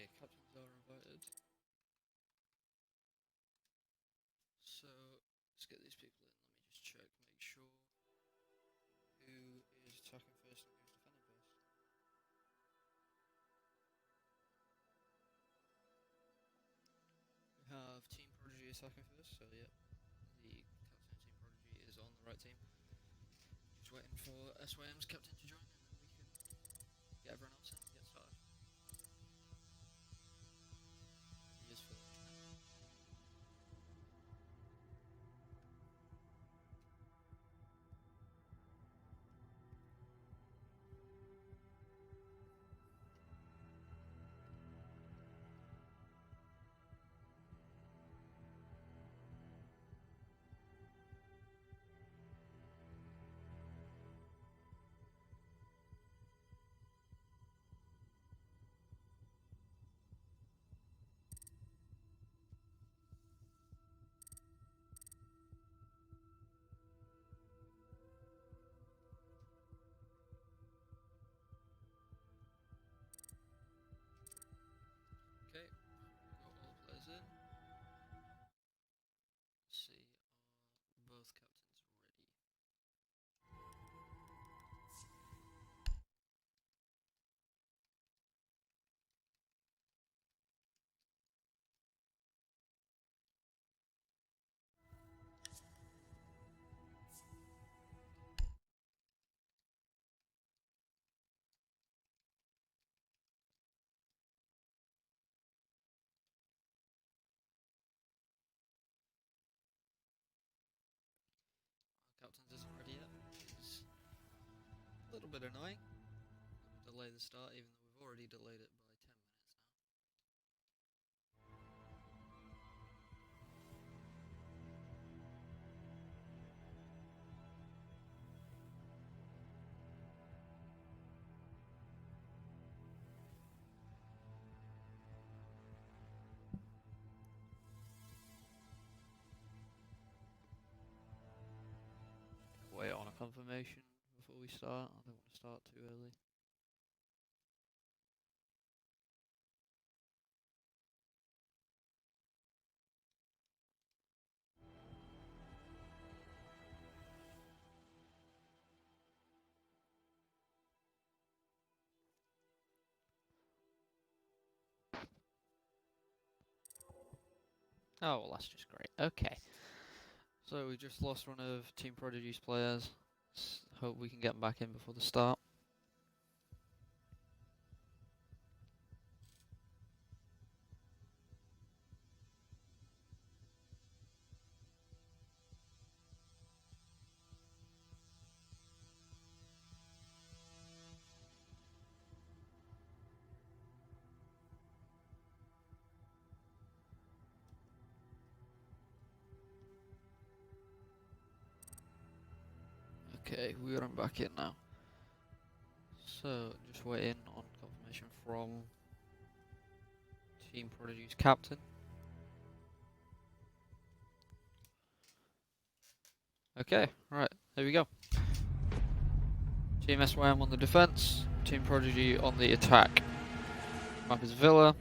Okay, captains are invited. So let's get these people in. Let me just check, make sure who is attacking first and who's defending first. We have Team Prodigy attacking first, so yep, the captain of Team Prodigy is on the right team. Just waiting for SYM's captain to join and then we can get everyone else in and get started. He is for Okay, got all the players in. Let's see, are both captains ready? Captains isn't ready yet, which is a little bit annoying. We'll delay the start even though we've already delayed it by 10 minutes now. Wait on a confirmation before we start. I don't want to start too early. Oh, well, that's just great. Okay. So we just lost one of Team Prodigy's players. Hope we can get them back in before the start. Okay, we got them back in now. So, just waiting on confirmation from Team Prodigy's captain. Okay, right, there we go. Team SYM on the defense, Team Prodigy on the attack. Map is Villa.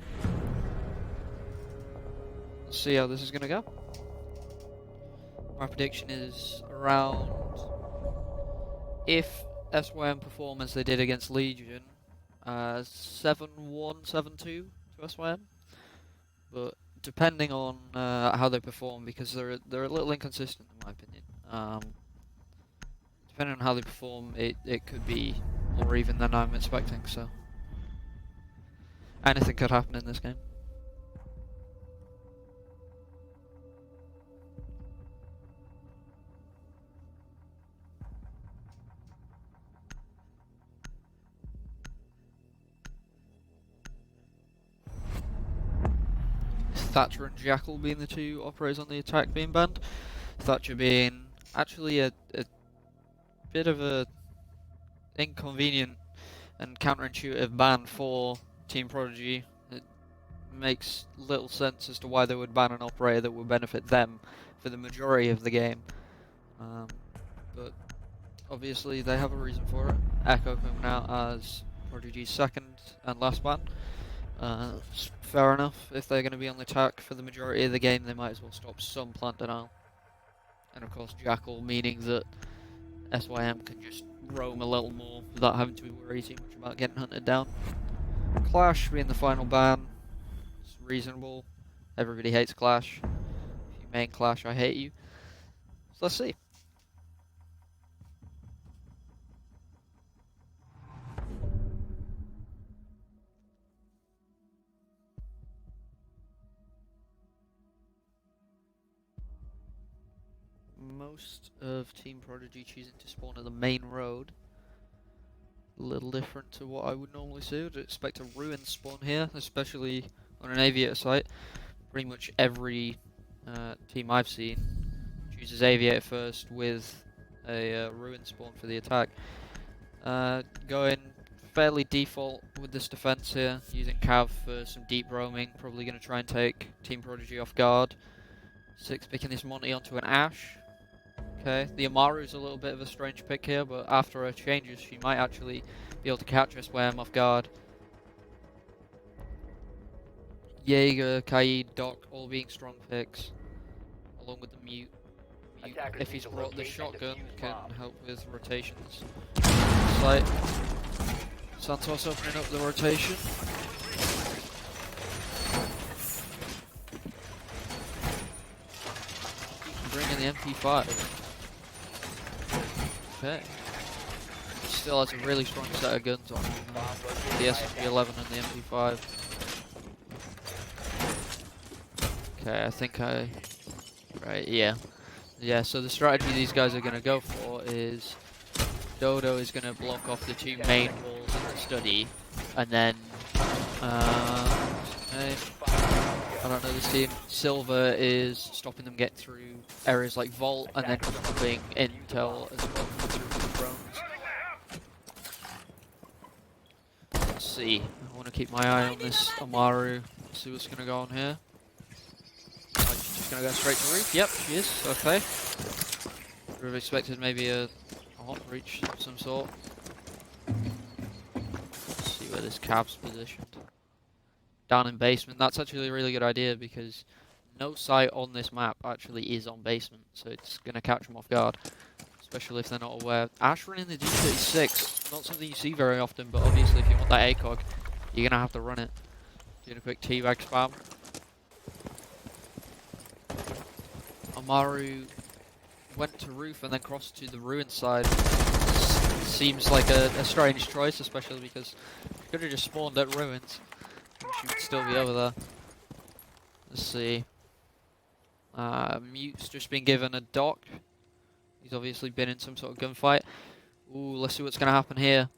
Let's see how this is going to go. My prediction is around, if SYM perform as they did against Legion, 7-1, 7-2 to SYM. But depending on how they perform, because they're a little inconsistent in my opinion. Depending on how they perform, it could be more even than I'm expecting. So anything could happen in this game. Thatcher and Jackal being the two operators on the attack being banned. Thatcher being actually a bit of a inconvenient and counterintuitive ban for Team Prodigy. It makes little sense as to why they would ban an operator that would benefit them for the majority of the game. But obviously they have a reason for it. Echo coming out as Prodigy's second and last ban. Fair enough. If they're going to be on the attack for the majority of the game, they might as well stop some plant denial. And of course, Jackal, meaning that SYM can just roam a little more without having to worry too much about getting hunted down. Clash being the final ban. It's reasonable. Everybody hates Clash. If you main Clash, I hate you. So let's see. Most of Team Prodigy choosing to spawn at the main road. A little different to what I would normally see. I'd expect a ruin spawn here, especially on an aviator site. Pretty much every team I've seen chooses aviator first with a ruin spawn for the attack. Going fairly default with this defense here, using Cav for some deep roaming. Probably going to try and take Team Prodigy off guard. 6 picking this Monty onto an Ash. Okay, the Amaru's a little bit of a strange pick here, but after her changes, she might actually be able to catch SYM off guard. Jaeger, Kaid, Doc, all being strong picks, along with the Mute. If he's brought the shotgun, can help with rotations. Site. Santos opening up the rotation. Bringing the MP5. Okay. Still has a really strong set of guns on him. The SMG-11 and the MP5. Okay, I think I... Right, yeah. Yeah, so the strategy these guys are going to go for is... Dodo is going to block off the 2 main walls in the study, and then... okay. I don't know this team. Silver is stopping them get through areas like Vault, and then dropping intel as well through the drones. Let's see. I want to keep my eye on this Amaru. See what's going to go on here. She's just going to go straight to roof. Yep, she is. Okay. Would have expected maybe a hot breach of some sort. Let's see where this cab's positioned. Down in basement. That's actually a really good idea because no site on this map actually is on basement, so it's going to catch them off guard, especially if they're not aware. Ash running the D36, not something you see very often, but obviously if you want that ACOG, you're going to have to run it. Doing a quick teabag spam. Amaru went to roof and then crossed to the ruin side. Seems like a strange choice, especially because he could have just spawned at ruins. She would still be over there. Let's see. Mute's just been given a dock. He's obviously been in some sort of gunfight. Ooh, let's see what's going to happen here.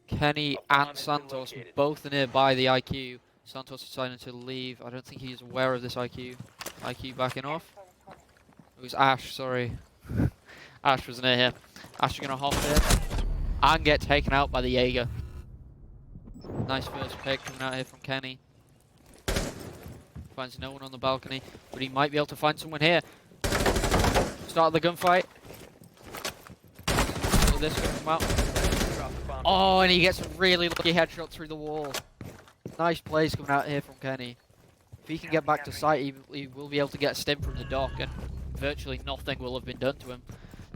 Kenny and Santos both are nearby the IQ. Santos decided to leave. I don't think he's aware of this IQ. IQ backing off. It was Ash, sorry. Ash was near here. Ash is going to hop in and get taken out by the Jaeger. Nice first pick coming out here from Kenny. Finds no one on the balcony, but he might be able to find someone here. Start the gunfight. Will this come out? Oh, and he gets a really lucky headshot through the wall. Nice plays coming out here from Kenny. If he can get back to site, he will be able to get a stim from the dock, and virtually nothing will have been done to him.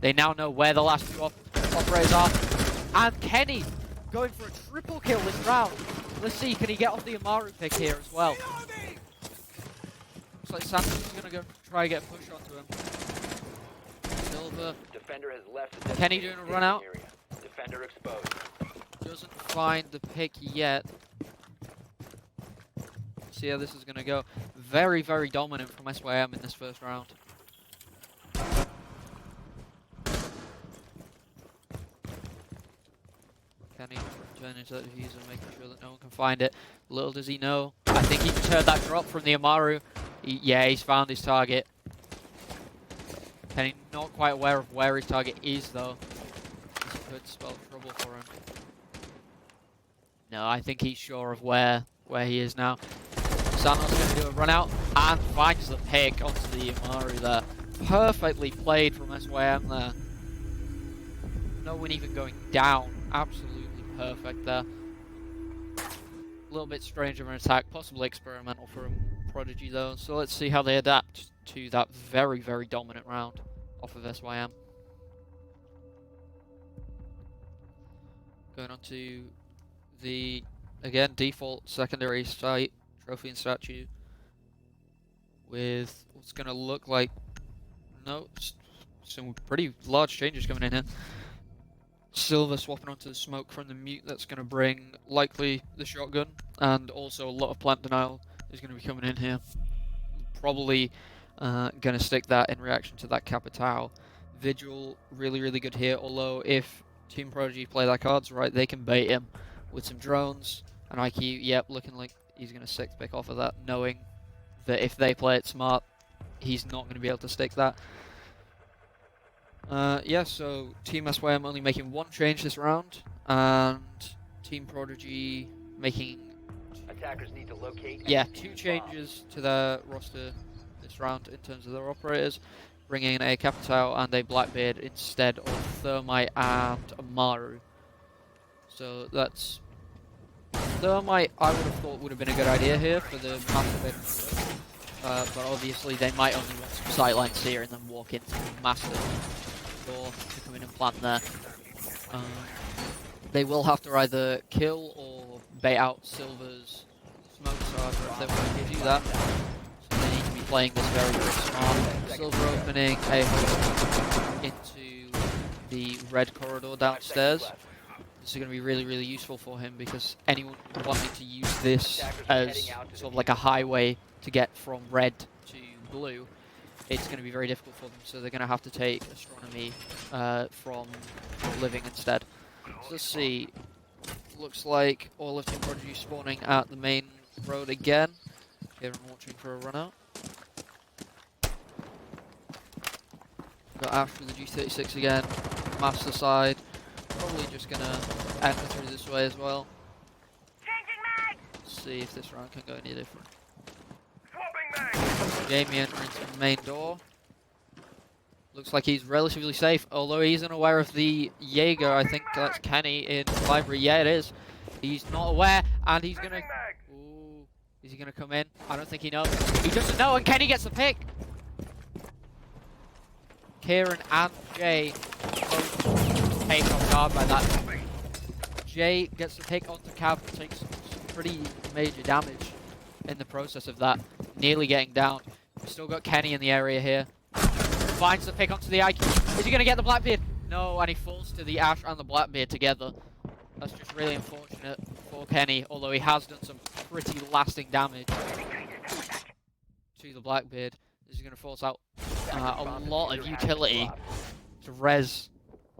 They now know where the last 2 operators are. And Kenny going for a triple kill this round. Let's see, can he get off the Amaru pick here as well? Looks like Santos is going to go try and get a push onto him. Silver. Defender has left. Kenny doing a run out. Defender exposed. Doesn't find the pick yet. See how this is going to go. Very, very dominant from SYM in this first round. Kenny turning to the diffuser, making sure that no one can find it. Little does he know. I think he just heard that drop from the Amaru. Yeah, he's found his target. Kenny not quite aware of where his target is though. This could spell trouble for him. No, I think he's sure of where he is now. Santos going to do a run out and finds the pick onto the Amaru there. Perfectly played from SYM there. No one even going down. Absolutely perfect there. little bit strange of an attack, possibly experimental from Prodigy though. So let's see how they adapt to that very, very dominant round off of SYM. Going on to the, again, default secondary site, trophy and statue, with what's going to look like, no, some pretty large changes coming in here. Silver swapping onto the smoke from the mute, that's going to bring likely the shotgun, and also a lot of plant denial is going to be coming in here. Probably going to stick that in reaction to that Capitao. Vigil, really, really good here, although if Team Prodigy play their cards right, they can bait him with some drones. And IQ, yep, looking like he's going to sixth pick off of that, knowing that if they play it smart, he's not going to be able to stick that. Yeah, so Team SYM only making one change this round, and Team Prodigy making Attackers need to locate. yeah, two changes to their roster this round in terms of their operators, bringing in a Capitao and a Blackbeard instead of Thermite and Amaru. So that's Thermite. I would have thought would have been a good idea here for the master but obviously they might only want some sightlines here and then walk into the master door to come in and plant there. They will have to either kill or bait out Silver's smoke, so if they want to do that, so they need to be playing this very, very smart. Silver opening a hole into the red corridor downstairs. This is going to be really, really useful for him because anyone wanting to use this as sort of like a highway to get from red to blue, it's going to be very difficult for them, so they're going to have to take astronomy from living instead. So let's see. Looks like all of Team Prodigy spawning at the main road again. Kieran watching for a run out. Got Ash with the G36 again. Master side. Probably just going to enter through this way as well. Let's see if this round can go any different. Jamie entering to the main door. Looks like he's relatively safe, although he's unaware of the Jaeger. I think that's Kenny in the library. Yeah, it is. He's not aware, and he's gonna... Ooh, is he gonna come in? I don't think he knows. He doesn't know, and Kenny gets the pick! Kieran and Jay both taken off guard by that. Jay gets the pick onto Cav, takes some pretty major damage in the process of that. Nearly getting down. We've still got Kenny in the area here. Finds the pick onto the IQ. Is he going to get the Blackbeard? No, and he falls to the Ash and the Blackbeard together. That's just really unfortunate for Kenny, although he has done some pretty lasting damage to the Blackbeard. This is going to force out a lot of utility to res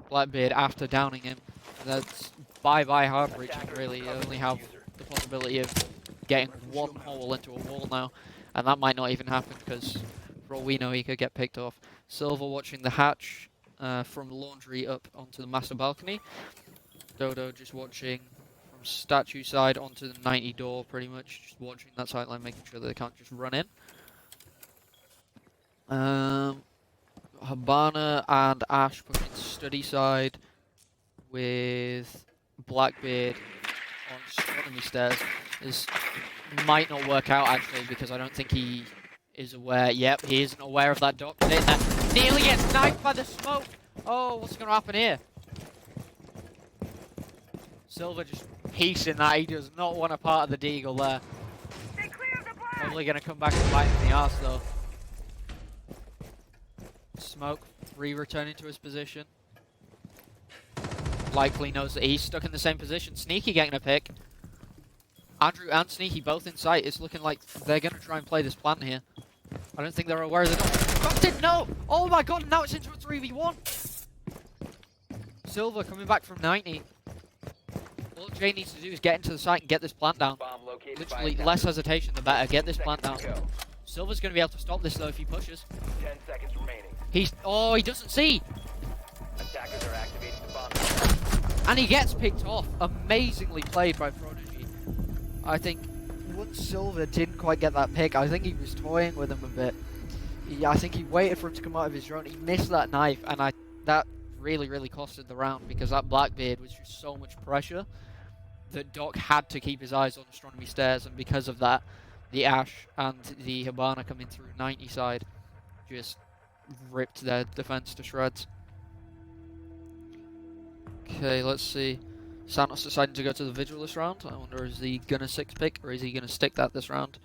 Blackbeard after downing him. That's bye-bye hard breaching, really. You only have the possibility of getting one hole into a wall now, and that might not even happen because for all we know he could get picked off. Silver watching the hatch from laundry up onto the master balcony. Dodo just watching from statue side onto the 90 door, pretty much just watching that sideline, making sure that they can't just run in. Habana and Ash pushing study side with Blackbeard on astronomy stairs. This might not work out actually because I don't think he is aware. Yep, he isn't aware of that doctor in there. Nearly gets sniped by the smoke. Oh, what's going to happen here? Silver just piecing that. He does not want a part of the deagle there. Probably going to come back and bite him in the arse though. Smoke returning to his position. Likely knows that he's stuck in the same position. Sneaky getting a pick. Andrew and Sneaky both in sight. It's looking like they're going to try and play this plan here. I don't think they're aware of the... Busted! No! Oh my god, now it's into a 3v1! Silver coming back from 90. All Jay needs to do is get into the site and get this plant down. Literally, less hesitation the better. Get this plant down. Silver's going to be able to stop this though if he pushes. 10 seconds remaining. Oh, he doesn't see! Attackers are activating the bomb. And he gets picked off. Amazingly played by Prodigy. I think once Silver didn't quite get that pick, I think he was toying with him a bit. I think he waited for him to come out of his drone. He missed that knife, and that really, really costed the round because that Blackbeard was just so much pressure that Doc had to keep his eyes on Astronomy Stairs, and because of that, the Ash and the Hibana coming through 90 side just ripped their defense to shreds. Okay, let's see. Santos deciding to go to the Vigil this round. I wonder, is he gonna 6-pick or is he gonna stick that this round?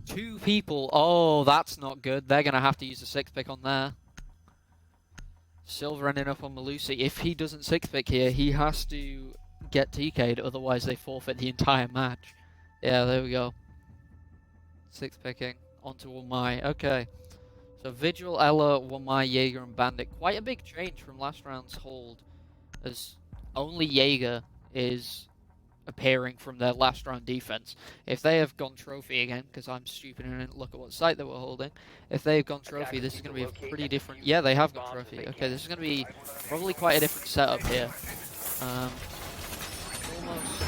2 people. Oh, that's not good. They're gonna have to use a 6-pick on there. Silver ending up on Malusi. If he doesn't 6-pick here, he has to get TK'd, otherwise they forfeit the entire match. Yeah, there we go. 6-picking onto Wamai. Okay. So Vigil, Ella, Wamai, Jaeger, and Bandit. Quite a big change from last round's hold, as only Jaeger is appearing from their last round defense. If they have gone trophy again, because I'm stupid and didn't look at what site they were holding, if they've gone trophy, this is going to be a pretty different... Yeah, they have gone trophy. Okay, this is going to be probably quite a different setup here. Almost...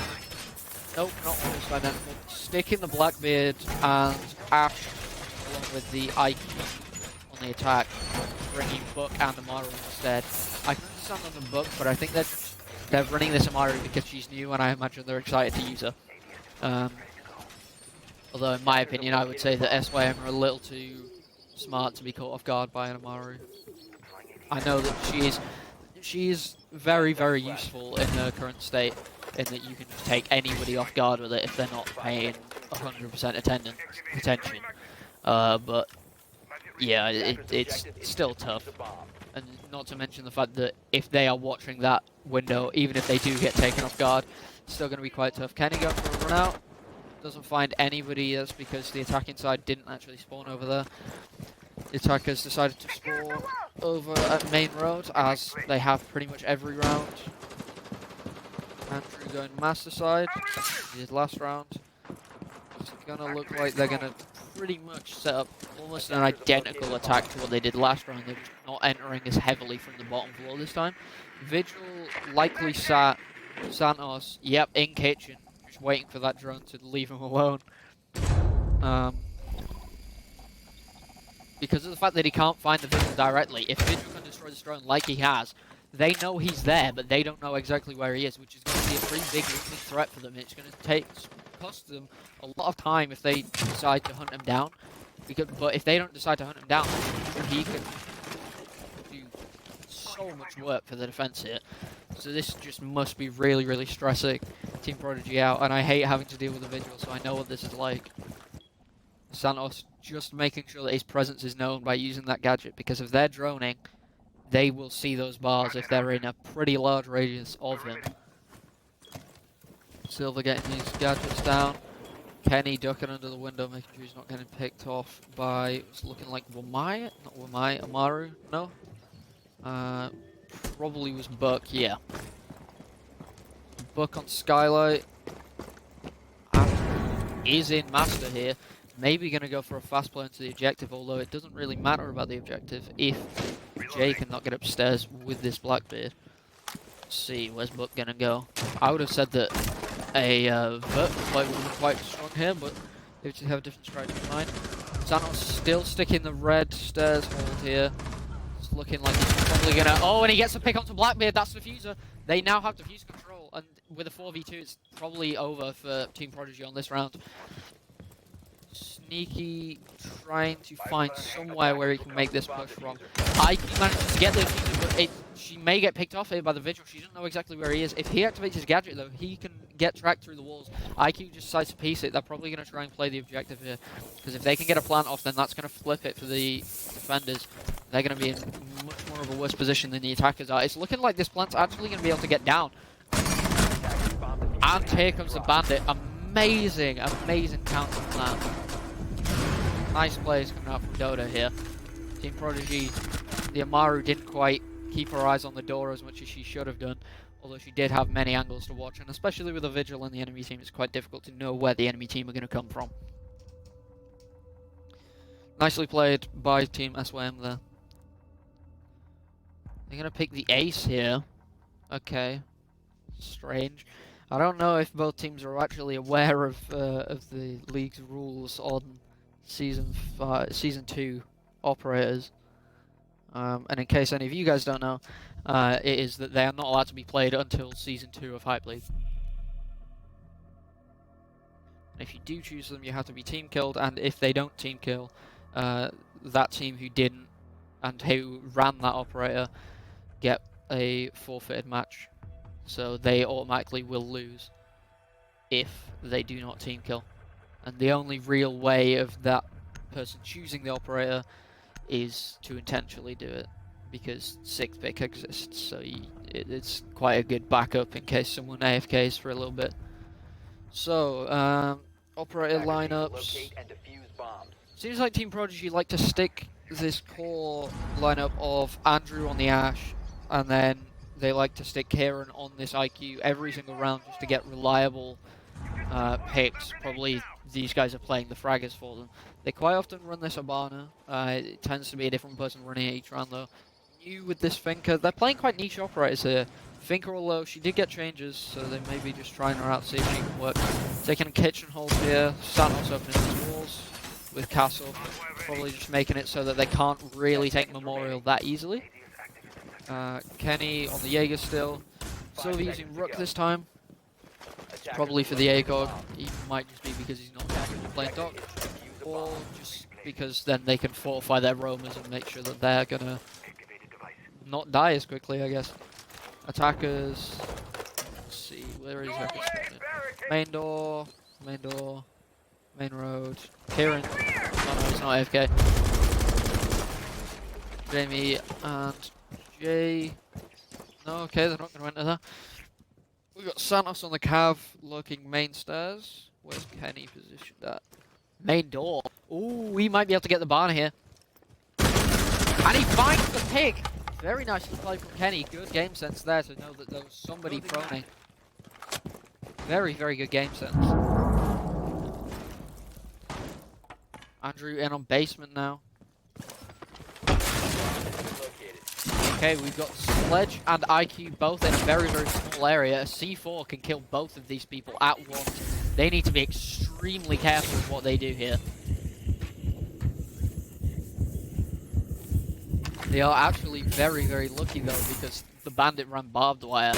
Nope, not almost identical. Sticking the Blackbeard and Ash along with the IQ on the attack, bringing Buck and Amaru instead. I can understand on the Buck, but I think they're running this Amaru because she's new, and I imagine they're excited to use her. Although, in my opinion, I would say that SYM are a little too smart to be caught off guard by an Amaru. I know that she is very, very useful in her current state, in that you can just take anybody off guard with it if they're not paying 100% attention. But yeah, it's still tough. And not to mention the fact that if they are watching that window, even if they do get taken off guard, it's still going to be quite tough. Kenny going for a run out. Doesn't find anybody. That's because the attacking side didn't actually spawn over there. The attackers decided to spawn over at main road, as they have pretty much every round. Andrew going master side. He did last round. It's going to look like they're going to pretty much set up almost an identical attack to what they did last round. They're just not entering as heavily from the bottom floor this time. Vigil likely sat Santos, yep, in kitchen, just waiting for that drone to leave him alone. Because of the fact that he can't find the Vigil directly, if Vigil can destroy this drone like he has, they know he's there, but they don't know exactly where he is, which is going to be a pretty big threat for them. It's going to cost them a lot of time if they decide to hunt him down. But if they don't decide to hunt him down, he can do so much work for the defense here. So this just must be really, really stressing Team Prodigy out, and I hate having to deal with the Vigil, so I know what this is like. Santos just making sure that his presence is known by using that gadget, because if they're droning, they will see those bars if they're in a pretty large radius of him. Silver getting these gadgets down. Kenny ducking under the window, making sure he's not getting picked off by, it's looking like Wamai? Not Wamai, Amaru? No? Probably was Buck, yeah. Buck on Skylight. Is in Master here. Maybe going to go for a fast play into the objective, although it doesn't really matter about the objective if Jay cannot get upstairs with this Blackbeard. Let's see, where's Buck going to go? I would have said that a vertical play would have been quite strong here, but they just have a different strategy in mind. Santos still sticking the red stairs hold here. It's looking like he's probably going to... Oh, and he gets a pick onto Blackbeard, that's Diffuser. They now have Diffuser control, and with a 4v2, it's probably over for Team Prodigy on this round. Sneaky trying to find somewhere where he can make this push from. IQ manages to get the Diffuser, but she may get picked off here by the Vigil. She doesn't know exactly where he is. If he activates his gadget, though, he can get tracked through the walls. IQ just decides to piece it. They're probably going to try and play the objective here, because if they can get a plant off, then that's going to flip it for the defenders. They're going to be in much more of a worse position than the attackers are. It's looking like this plant's actually going to be able to get down. And here comes the Bandit. Amazing, amazing counter on that. Nice plays coming out from Doda here. Team Prodigy, the Amaru didn't quite keep her eyes on the door as much as she should have done, although she did have many angles to watch, and especially with a Vigil in the enemy team, it's quite difficult to know where the enemy team are going to come from. Nicely played by Team SYM there. They're going to pick the ace here. Okay. Strange. I don't know if both teams are actually aware of the league's rules on Season 2 operators. And in case any of you guys don't know, it is that they are not allowed to be played until Season 2 of Hype League. If you do choose them, you have to be team killed, and if they don't team kill, that team who didn't and who ran that operator get a forfeited match. So they automatically will lose if they do not team kill. And the only real way of that person choosing the operator is to intentionally do it, because 6 pick exists, so it's quite a good backup in case someone AFKs for a little bit. So, operator Attackers need to lineups. locate and defuse bombs. Seems like Team Prodigy like to stick this core lineup of Andrew on the Ash, and then they like to stick Kieran on this IQ every single round just to get reliable picks. Probably these guys are playing the fraggers for them. They quite often run this Abana. It tends to be a different person running it each round though. New with this Finker, they're playing quite niche operators here. Finker, although she did get changes, so they may be just trying her out to see if she can work. Taking a kitchen hold here, Santos opening these walls with Castle, probably just making it so that they can't really take Memorial that easily. Kenny on the Jaeger still. Silver using Rook this time, probably for the ACOG. He might just be because he's not actually playing Doc, or just because then they can fortify their roamers and make sure that they're gonna not die as quickly, I guess. Attackers, let's see, where is Attackers? Main door, main road. Kieran, oh no, he's not AFK. Jamie and Jay, no, okay, they're not going to enter there. We've got Santos on the Cav looking main stairs. Where's Kenny positioned at? Main door. Ooh, we might be able to get the barn here. And he finds the pig! Very nicely played from Kenny. Good game sense there to know that there was somebody proning. Very, very good game sense. Andrew in on basement now. Okay, we've got Sledge and IQ both in a very, very small area. A C4 can kill both of these people at once. They need to be extremely careful with what they do here. They are actually very, very lucky though, because the bandit ran barbed wire.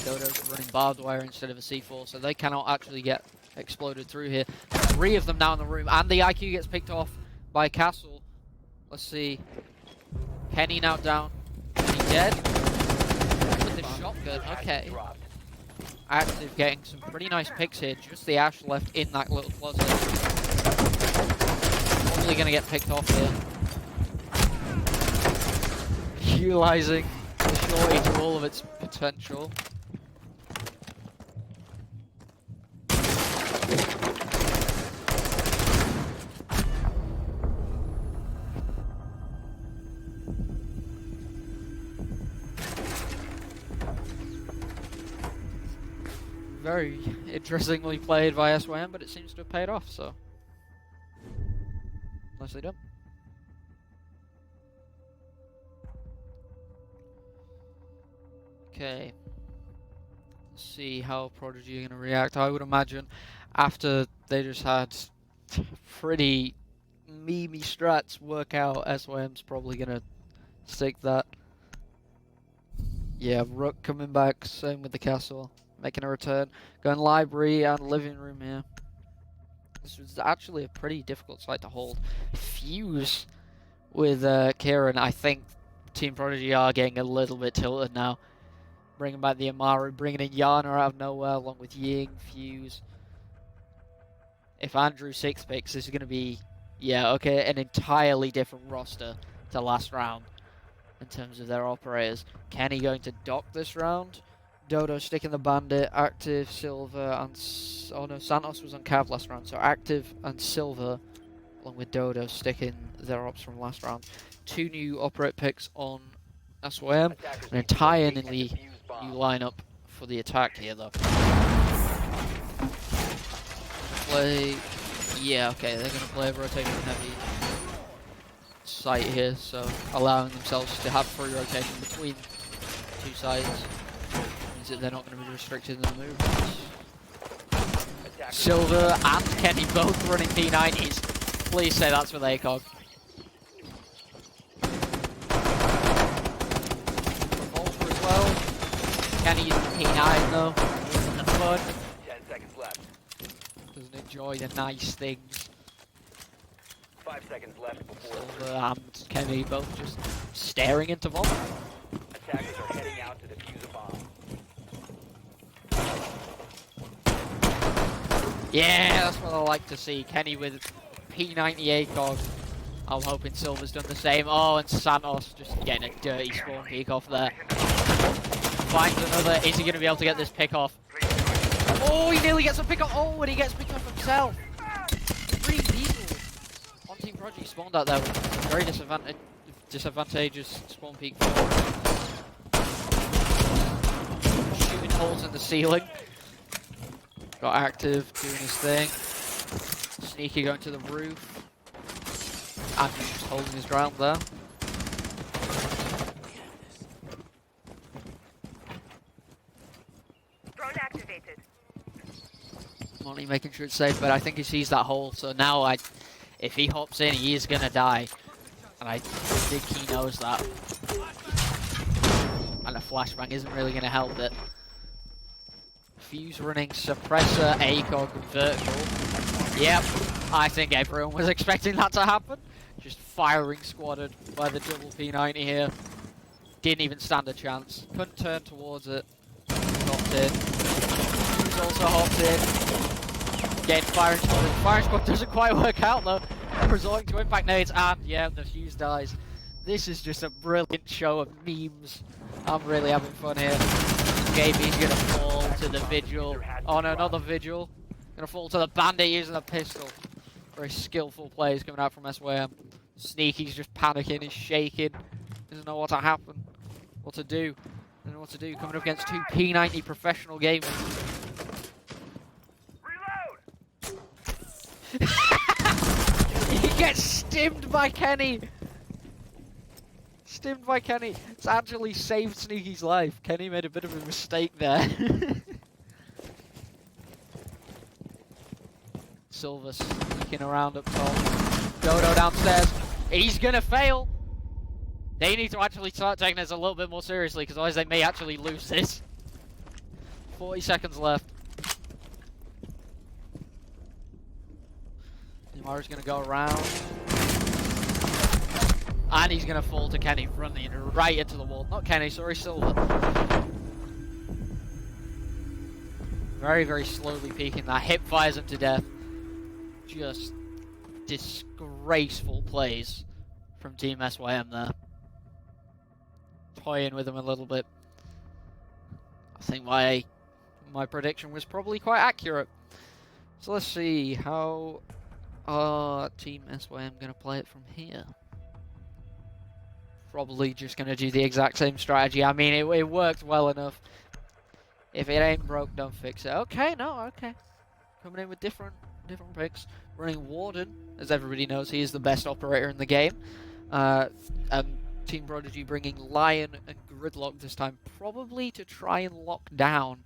Dodo's running barbed wire instead of a C4, so they cannot actually get exploded through here. 3 of them now in the room, and the IQ gets picked off by Castle. Let's see. Kenny now down. Kenny dead. With the shotgun, okay. Active getting some pretty nice picks here. Just the Ash left in that little closet. Probably going to get picked off here. Utilizing the shorty to all of its potential. Very interestingly played by SYM, but it seems to have paid off, so nicely done. Okay, let's see how Prodigy are going to react. I would imagine after they just had pretty memey strats work out, SYM's probably going to stick that. Yeah, Rook coming back, same with the Castle. Making a return. Going library and living room here. This was actually a pretty difficult site to hold. Fuse with Kieran. I think Team Prodigy are getting a little bit tilted now. Bringing back the Amaru, bringing in Yana out of nowhere along with Ying, Fuse. If Andrew 6 picks, this is going to be, yeah, okay, an entirely different roster to last round in terms of their operators. Kenny going to dock this round. Dodo sticking the bandit, Active, Silver, and... oh no, Santos was on Cav last round, so Active and Silver, along with Dodo, sticking their ops from last round. 2 new operate picks on SYM, an entirely new lineup for the attack here, though. Play... yeah, okay, they're going to play a rotation heavy site here, so allowing themselves to have free rotation between 2 sides. That they're not going to be restricted in the movements. Silver and Kenny both running P90s. Please say that's with ACOG. Revolver as well. Kenny using P9 though. That's fun. 10 seconds left. Doesn't enjoy the nice things. 5 seconds left before Silver and Kenny both just staring into vomit. attackers are heading out to defuse a bomb. Yeah, that's what I like to see. Kenny with P90 ACOG. I'm hoping Silver's done the same. Oh, and Santos just getting a dirty spawn peek off there. Finds another. Is he going to be able to get this pick off? Oh, he nearly gets a pick off. Oh, and he gets picked off himself. 3 people on Team Prodigy spawned out there with very disadvantageous spawn peek. Shooting holes in the ceiling. Got active, doing his thing. Sneaky going to the roof. And he's just holding his ground there. Drone activated. Money making sure it's safe, but I think he sees that hole, so now if he hops in, he is gonna die. And I think he knows that. And a flashbang isn't really gonna help it. Fuse running, suppressor, ACOG, vertical. Yep, I think everyone was expecting that to happen. Just firing squatted by the double P90 here. Didn't even stand a chance. Couldn't turn towards it. Hopped in. Fuse also hopped in. Getting firing squad. Firing squad doesn't quite work out though. Resorting to impact nades, and yeah, the fuse dies. This is just a brilliant show of memes. I'm really having fun here. JB's gonna fall to the Vigil. Oh no, not the Vigil. Gonna fall to the Bandit using the pistol. Very skillful plays coming out from SYM. Sneaky's just panicking, he's shaking. Doesn't know what to happen. What to do. Doesn't know what to do. Coming up against 2 P90 professional gamers. He gets stimmed by Kenny! Stimmed by Kenny. It's actually saved Sneaky's life. Kenny made a bit of a mistake there. Silver sneaking around up top. Dodo downstairs. He's gonna fail! They need to actually start taking this a little bit more seriously, because otherwise they may actually lose this. 40 seconds left. Nemaru's gonna go around. And he's gonna fall to Kenny, running right into the wall. Not Kenny, sorry, Silver. Very, very slowly peeking that. Hip fires him to death. Just disgraceful plays from Team SYM there. Toying with him a little bit. I think my prediction was probably quite accurate. So let's see how Team SYM gonna play it from here. Probably just gonna do the exact same strategy. I mean, it worked well enough. If it ain't broke, don't fix it. Okay, no, okay. Coming in with different picks. Running Warden, as everybody knows, he is the best operator in the game. And Team Prodigy bringing Lion and Gridlock this time, probably to try and lock down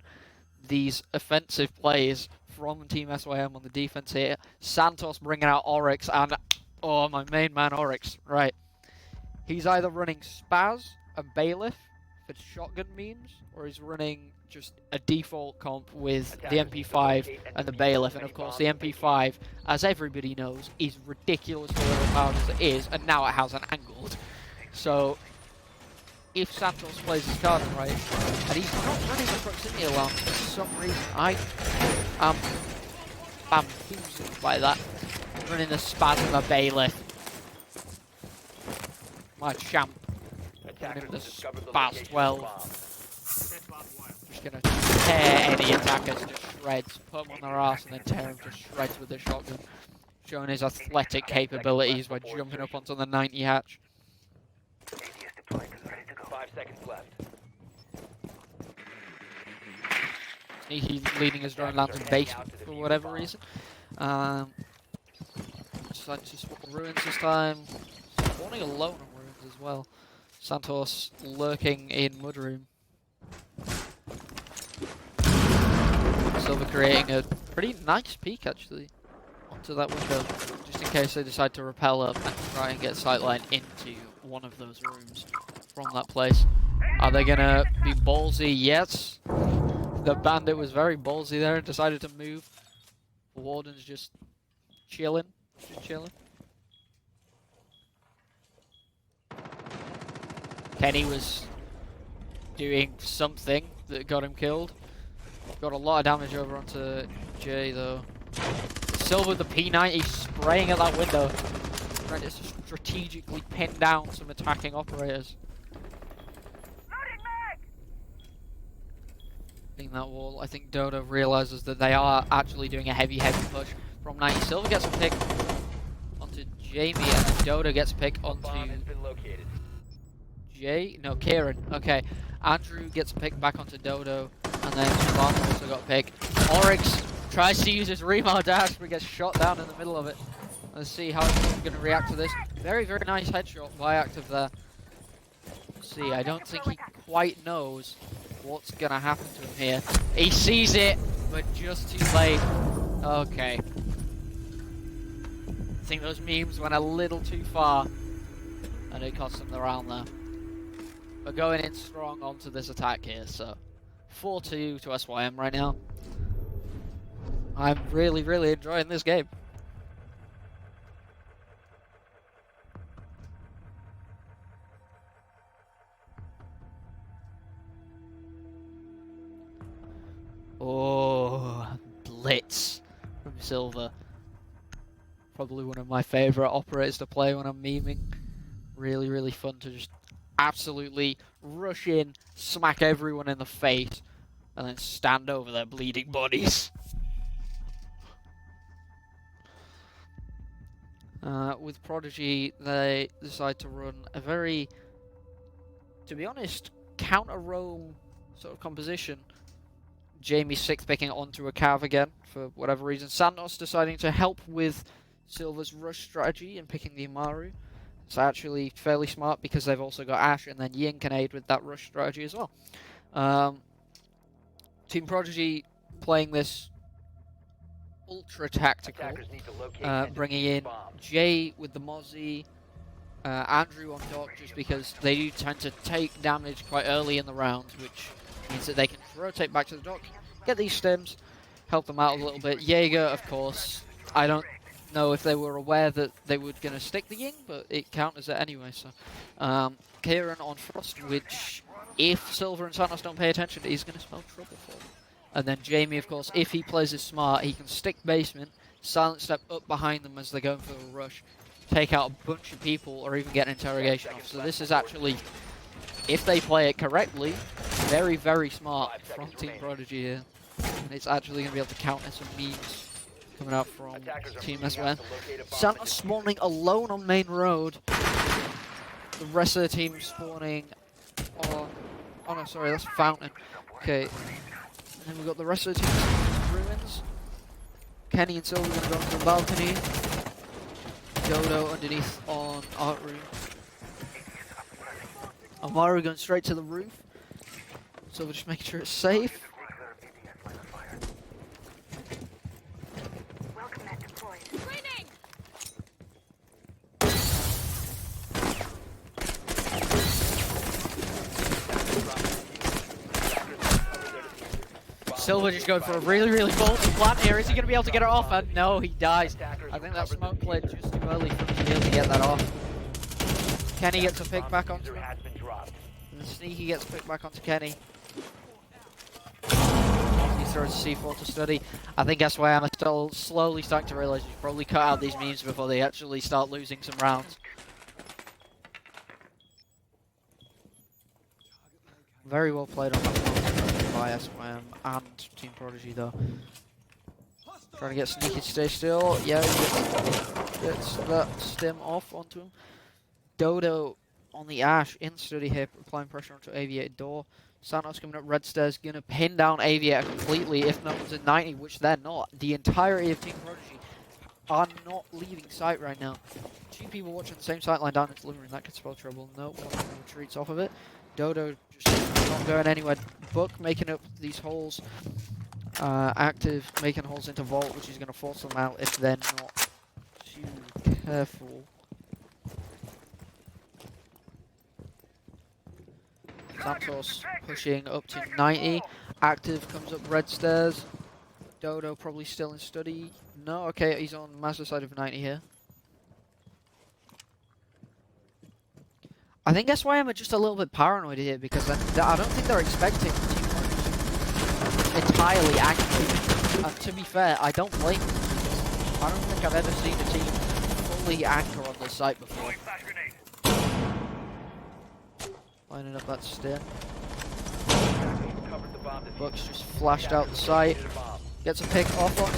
these offensive plays from Team SYM on the defense here. Santos bringing out Oryx, and oh, my main man Oryx, right. He's either running Spaz and Bailiff for shotgun memes, or he's running just a default comp with the MP5 and the Bailiff. And of course the MP5, as everybody knows, is ridiculously overpowered as it is, and now it has an angled. So if Santos plays his cards right, and he's not running the proximity alarm for some reason, I am bamboozled by that. Running the Spaz and the Bailiff. My champ. Running the Spaz 12. Just gonna tear any attackers to shreds, put them on their ass, and then tear them to shreds with the shotgun. Showing his athletic capabilities by jumping up onto the 90 hatch. 5 seconds left. He's leading his drone down to basement for whatever reason. Decided to swap ruins this time. Spawning alone on ruins as well. Santos lurking in Mudroom. Silver creating a pretty nice peek actually onto that window, just in case they decide to rappel up and try and get sightline into one of those rooms from that place. Are they gonna be ballsy? Yes. The Bandit was very ballsy there and decided to move Warden's just chilling. Kenny was doing something that got him killed. Got a lot of damage over onto Jay though. Silver with the P90 spraying at that window. Trying to strategically pin down some attacking operators. In that wall, I think Dodo realizes that they are actually doing a heavy push from 90. Silver gets a pick onto Jamie, and then Dodo gets a pick onto Kieran. Okay, Andrew gets a pick back onto Dodo, and then Shabana also got a pick. Oryx tries to use his Remo dash, but gets shot down in the middle of it. Let's see how he's going to react to this. Very nice headshot by Active there. Let's see, I don't think he quite knows what's going to happen to him here. He sees it, but just too late. Okay. I think those memes went a little too far, and it cost him the round there. We're going in strong onto this attack here, so 4-2 to SYM right now. I'm really enjoying this game. Oh, Blitz from Silver. Probably one of my favourite operators to play when I'm memeing. Really fun to just absolutely rush in, smack everyone in the face, and then stand over their bleeding bodies. With Prodigy, they decide to run a very, to be honest, counter-roam sort of composition. Jamie's sixth picking onto a Cav again, for whatever reason. Santos deciding to help with Silver's rush strategy and picking the Amaru. It's actually fairly smart because they've also got Ash, and then Yin can aid with that rush strategy as well. Team Prodigy playing this ultra tactical, bringing in Jay with the Mozzie, Andrew on dock, just because they do tend to take damage quite early in the rounds, which means that they can rotate back to the dock, get these stims, help them out a little bit. Jaeger, of course, I don't know if they were aware that they were going to stick the Ying, but it counters it anyway. So, Kieran on Frost, which, if Silver and Santos don't pay attention, is going to spell trouble for them. And then Jamie, of course, if he plays it smart, he can stick basement, silent step up behind them as they're going for a rush, take out a bunch of people, or even get an interrogation off. So this is actually, if they play it correctly, very smart from Team Prodigy here. And it's actually going to be able to counter some memes coming out from Team SYM. Santos spawning alone on main road. The rest of the team spawning on... Oh no, sorry, that's Fountain. Okay. And then we've got the rest of the team in ruins. Kenny and Silver going to go onto the balcony. Dodo underneath on Art Room. Amaru going straight to the roof. Silver just making sure it's safe. Silver just going for a really bold plant here. Is he going to be able to get it off? And no, he dies. I think that smoke played just too early for him to be able to get that off. Kenny gets a pick back onto him. And Sneaky gets picked back onto Kenny. He throws C4 to study. I think SYM are still slowly starting to realise you should probably cut out these memes before they actually start losing some rounds. Very well played on that one by SYM and Team Prodigy though. Trying to get Sneaky to stay still. Yeah, he gets that stim off onto him. Dodo on the Ash in study here, applying pressure onto Aviator door. Santos coming up red stairs, gonna pin down Aviator completely if no one's in 90, which they're not. The entirety of Team Prodigy are not leaving site right now. Two people watching the same sight line down into the living room, that could spell trouble. Nope, retreats off of it. Dodo just not going anywhere. Book making up these holes. Active making holes into Vault, which is going to force them out if they're not too careful. Santos pushing up to 90. Active comes up red stairs. Dodo probably still in study. No, okay, he's on master side of 90 here. I think SYM are just a little bit paranoid here because I don't think they're expecting entirely accurate. And to be fair, I don't blame them. I don't think I've ever seen a team fully anchor on this site before. Lining up that stair. Bucks just flashed out the site. Gets a pick off on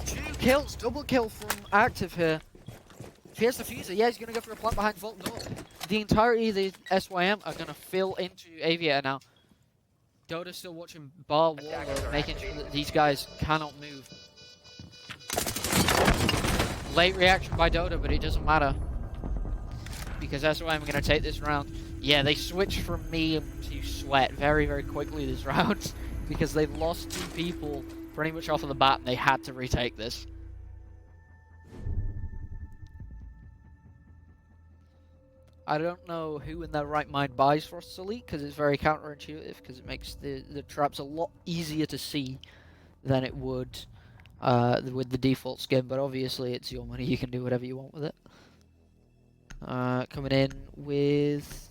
2 kills. Double kill from Active here. If he has the fuser, yeah, he's going to go for a plant behind vault door. The entirety of the SYM are going to fill into Aviator now. Doda's still watching bar wall, making sure that these guys cannot move. Late reaction by Doda, but it doesn't matter. Because SYM are going to take this round. Yeah, they switched from me to Sweat very, very quickly this round. Because they've lost 2 people pretty much off of the bat and they had to retake this. I don't know who in their right mind buys Frost's Elite because it's very counterintuitive because it makes the traps a lot easier to see than it would with the default skin, but obviously it's your money, you can do whatever you want with it. Coming in with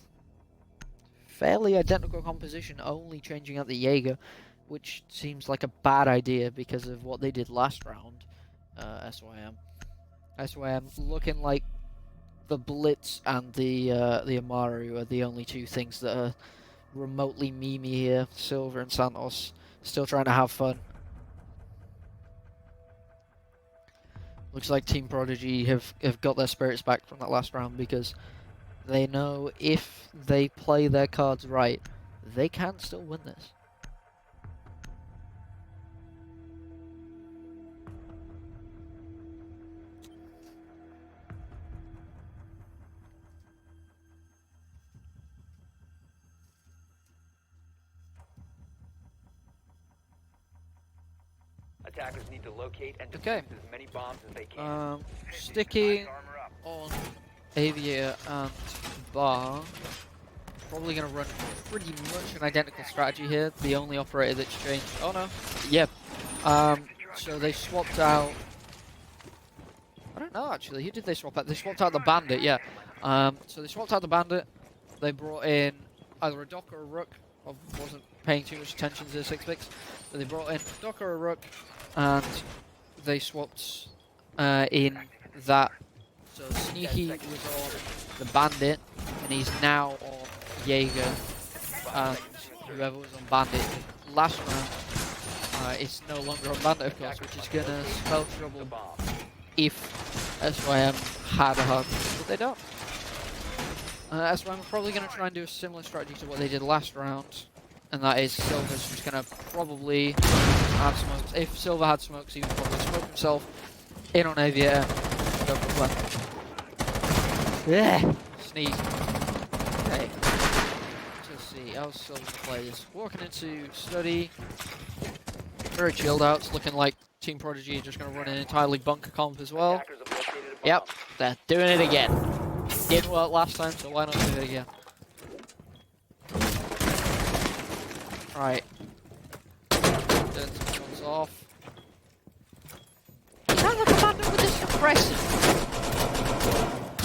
fairly identical composition, only changing out the Jaeger, which seems like a bad idea because of what they did last round, SYM. SYM looking like the Blitz and the Amaru are the only 2 things that are remotely memey here. Silver and Santos still trying to have fun. Looks like Team Prodigy have got their spirits back from that last round because they know if they play their cards right, they can still win this. Attackers need to locate and Okay. defuse as many bombs as they can. Sticking on Aviator and Bar. Probably going to run pretty much an identical strategy here. The only operator that's changed. Oh no. Yep. So they swapped out. I don't know actually. Who did they swap out? They swapped out the Bandit. Yeah. So they swapped out the Bandit. They brought in either a Doc or a Rook. I wasn't paying too much attention to the 6 picks, but they brought in a Doc or a Rook, and they swapped in that. So Sneaky was on the Bandit, and he's now on Jaeger, and whoever was on Bandit last round is no longer on Bandit, of course, which is going to spell trouble if SYM had a hard, but they don't. SYM are probably going to try and do a similar strategy to what they did last round, and that is Silver's just going to probably have smokes. If Silver had smokes, he would probably smoke himself in on Aviator. Go for the yeah, sneeze. Okay, let's see how Silver plays. Walking into study, very chilled out. It's looking like Team Prodigy are just going to run an entirely bunker comp as well. Yep, they're doing it again. Didn't work last time, so why not do it again? Right. Turn some shots off. Is that the commander with the suppressor?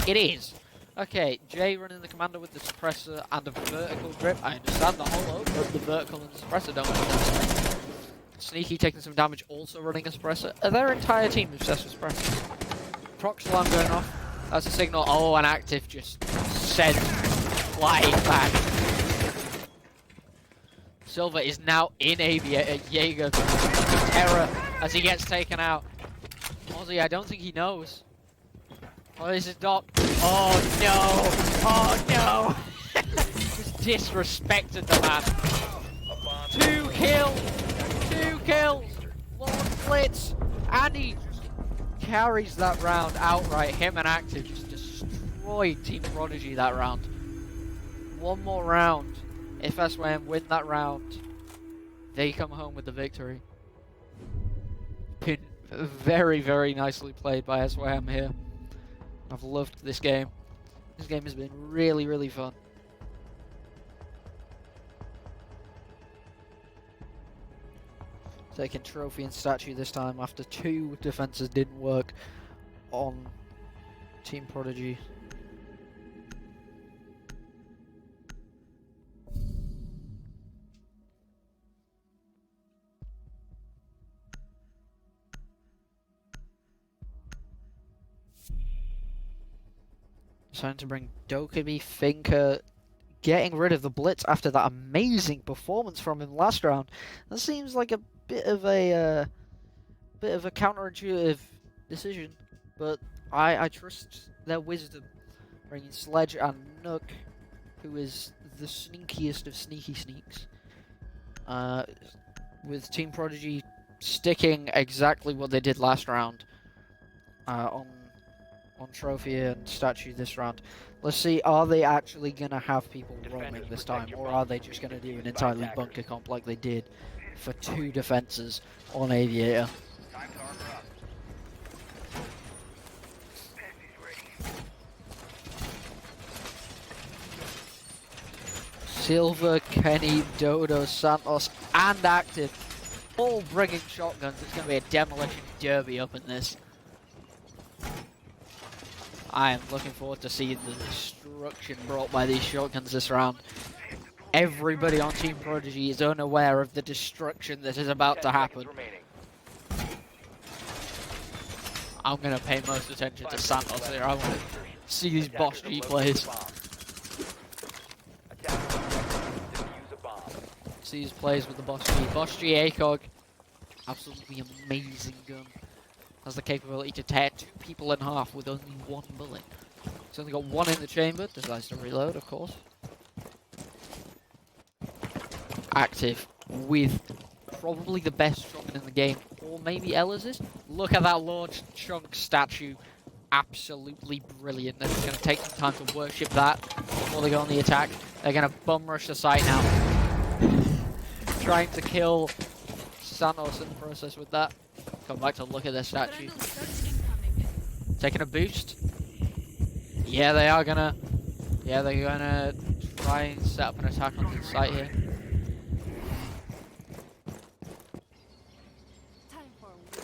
It is. Okay, Jay running the commander with the suppressor and a vertical grip. I understand the hollow, but the vertical and the suppressor don't make sense. Sneaky taking some damage, also running a suppressor. Their entire team obsessed with suppressors. Proc alarm going off. That's a signal. Oh, an Active just sent flying back. Silver is now in Aviator. Jaeger terror as he gets taken out. Ozzy, I don't think he knows. Oh, this is Doc. Oh no! Oh no! Just disrespected the man. 2 kills! 2 kills! Lord Blitz! And he just carries that round outright. Him and Active just destroyed Team Prodigy that round. One more round. If SYM win that round, they come home with the victory. Been very, very nicely played by SYM here. I've loved this game. This game has been really, really fun. taking trophy and statue this time after 2 defenses didn't work on Team Prodigy. Trying to bring Dokkaebi, Finker, getting rid of the Blitz after that amazing performance from him last round. That seems like a bit of a counterintuitive decision, but I trust their wisdom. Bringing Sledge and Nook, who is the sneakiest of sneaky sneaks. With Team Prodigy sticking exactly what they did last round on trophy and statue this round. Let's see, are they actually going to have people roaming this time, or are they just going to do an entirely bunker comp like they did for 2 defenses on Aviator? Silver, Kenny, Dodo, Santos, and Active, all bringing shotguns. It's going to be a demolition derby up in this. I am looking forward to seeing the destruction brought by these shotguns this round. Everybody on Team Prodigy is unaware of the destruction that is about to happen. I'm going to pay most attention to Santos here. I want to see these Boss G plays. See his plays with the Boss G. Boss G ACOG, absolutely amazing gun. Has the capability to tear 2 people in half with only 1 bullet. He's only got 1 in the chamber, decides to reload, of course. Active with probably the best shotgun in the game, or maybe Ella's. Look at that large chunk statue. Absolutely brilliant. They're just going to take some time to worship that before they go on the attack. They're going to bum rush the site now. Trying to kill Santos in the process with that. Come back to look at their statue. Taking a boost. Yeah, they are gonna. Yeah, they're gonna try and set up an attack onto the site here.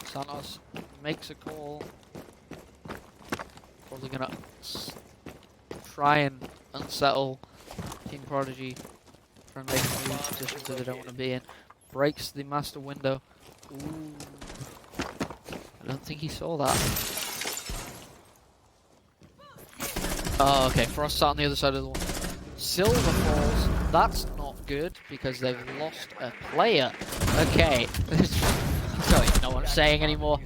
Santos makes a call. Probably gonna try and unsettle Team Prodigy. Try and make them move positions that they don't want to be in. Breaks the master window. Ooh. I don't think he saw that. Oh, okay. Frost sat on the other side of the wall. Silver falls. That's not good because they've lost a player. Okay. I don't even know what I'm saying anymore.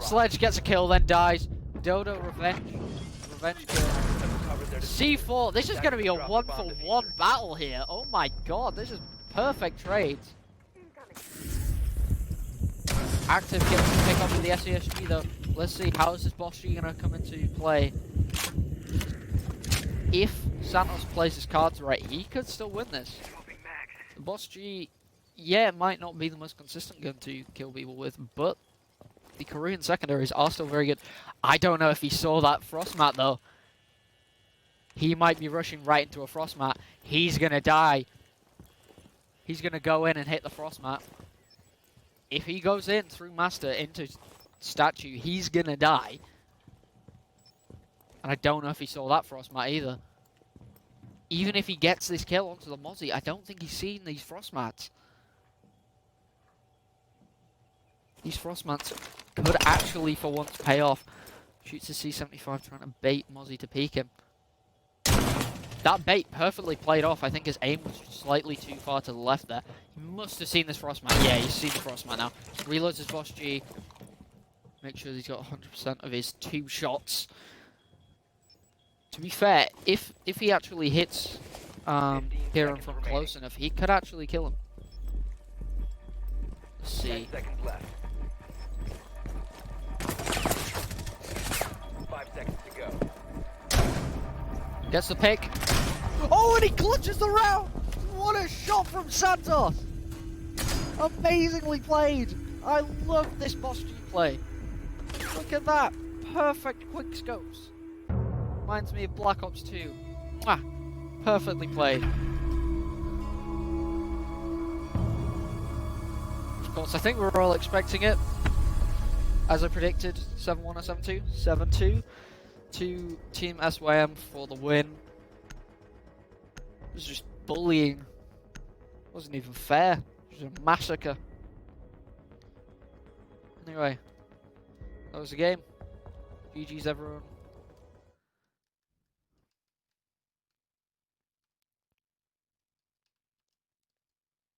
Sledge gets a kill, then dies. Dodo revenge kill. C4. This is going to be a 1-for-1 battle here. Oh my god. This is perfect trades. Active gets to pick up with the SESG though. Let's see, how is this Boss G going to come into play? If Santos plays his cards right, he could still win this. The Boss G, yeah, it might not be the most consistent gun to kill people with, but the Korean secondaries are still very good. I don't know if he saw that frost mat though. He might be rushing right into a frost mat. He's going to die. He's going to go in and hit the frost mat. If he goes in through Master into statue, he's gonna die. And I don't know if he saw that Frostmat either. Even if he gets this kill onto the Mozzie, I don't think he's seen these Frostmats. These Frostmats could actually, for once, pay off. Shoots a C75 trying to bait Mozzie to peek him. That bait perfectly played off. I think his aim was slightly too far to the left there. He must have seen this Frostmat. Yeah, he's seen the Frostmat now. Reloads his Boss G. Make sure he's got 100% of his 2 shots. To be fair, if he actually hits Kieran from close enough, he could actually kill him. Let's see. 10 seconds left. 5 seconds to go. Gets the pick. Oh, and he clutches the round! What a shot from Santos! Amazingly played! I love this Boss G play. Look at that. Perfect quick scopes. Reminds me of Black Ops 2. Mwah! Perfectly played. Of course, I think we were all expecting it. As I predicted, 7-1 or 7-2? 7-2 to Team SYM for the win. It was just bullying. It wasn't even fair. It was a massacre. Anyway, that was the game. GG's everyone.